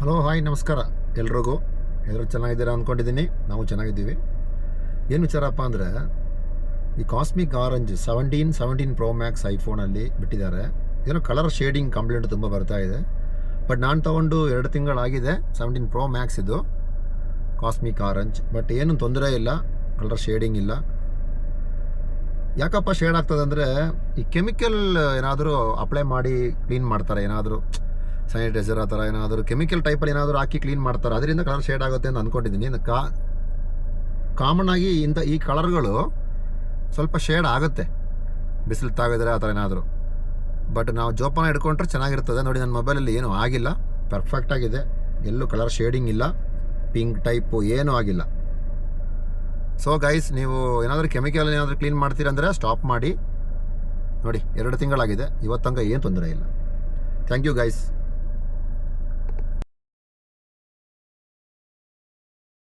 Hello hi ನಮಸ್ಕಾರ ಎಲ್ರಿಗೂ. ಎಲ್ಲರೂ ಚೆನ್ನಾಗಿದ್ದೀರಾ ಅಂದ್ಕೊಂಡಿದ್ದೀನಿ. ನಾವು ಚೆನ್ನಾಗಿದ್ದೀವಿ. ಏನು ವಿಚಾರಪ್ಪ ಅಂದರೆ, ಈ ಕಾಸ್ಮಿಕ್ ಆರೆಂಜ್ 17 ಪ್ರೋ ಮ್ಯಾಕ್ಸ್ ಐಫೋನಲ್ಲಿ ಬಿಟ್ಟಿದ್ದಾರೆ. ಏನೋ ಕಲರ್ ಶೇಡಿಂಗ್ ಕಂಪ್ಲೇಂಟ್ ತುಂಬ ಬರ್ತಾ ಇದೆ. ಬಟ್ ನಾನು ತೊಗೊಂಡು 2 ತಿಂಗಳಾಗಿದೆ 17 ಪ್ರೋ ಮ್ಯಾಕ್ಸ್ ಇದು ಕಾಸ್ಮಿಕ್ ಆರೆಂಜ್. ಬಟ್ ಏನು ತೊಂದರೆ ಇಲ್ಲ, ಕಲರ್ ಶೇಡಿಂಗ್ ಇಲ್ಲ. ಯಾಕಪ್ಪ ಶೇಡ್ ಆಗ್ತದೆ ಅಂದರೆ, ಈ ಕೆಮಿಕಲ್ ಏನಾದರೂ ಅಪ್ಲೈ ಮಾಡಿ ಕ್ಲೀನ್ ಮಾಡ್ತಾರೆ, ಏನಾದರೂ ಸ್ಯಾನಿಟೈಸರ್ ಆ ಥರ ಏನಾದರೂ ಕೆಮಿಕಲ್ ಟೈಪಲ್ಲಿ ಏನಾದರೂ ಹಾಕಿ ಕ್ಲೀನ್ ಮಾಡ್ತಾರೆ, ಅದರಿಂದ ಕಲರ್ ಶೇಡ್ ಆಗುತ್ತೆ ಅಂತ ಅಂದ್ಕೊಂಡಿದ್ದೀನಿ. ಕಾಮನ್ ಆಗಿ ಈ ಕಲರ್ಗಳು ಸ್ವಲ್ಪ ಶೇಡ್ ಆಗುತ್ತೆ ಬಿಸಿಲು ತಾಗಿದ್ರೆ ಆ ಥರ ಏನಾದರೂ. ಬಟ್ ನಾವು ಜೋಪಾನ ಹಿಡ್ಕೊಂಡ್ರೆ ಚೆನ್ನಾಗಿರ್ತದೆ. ನೋಡಿ, ನನ್ನ ಮೊಬೈಲಲ್ಲಿ ಏನೂ ಆಗಿಲ್ಲ, ಪರ್ಫೆಕ್ಟಾಗಿದೆ. ಎಲ್ಲೂ ಕಲರ್ ಶೇಡಿಂಗ್ ಇಲ್ಲ, ಪಿಂಕ್ ಟೈಪು ಏನೂ ಆಗಿಲ್ಲ. ಸೊ ಗೈಸ್, ನೀವು ಏನಾದರೂ ಕೆಮಿಕಲ್ ಏನಾದರೂ ಕ್ಲೀನ್ ಮಾಡ್ತೀರಂದರೆ ಸ್ಟಾಪ್ ಮಾಡಿ. ನೋಡಿ, 2 ತಿಂಗಳಾಗಿದೆ, ಇವತ್ತಂಗ ಏನು ತೊಂದರೆ ಇಲ್ಲ. Thank you guys.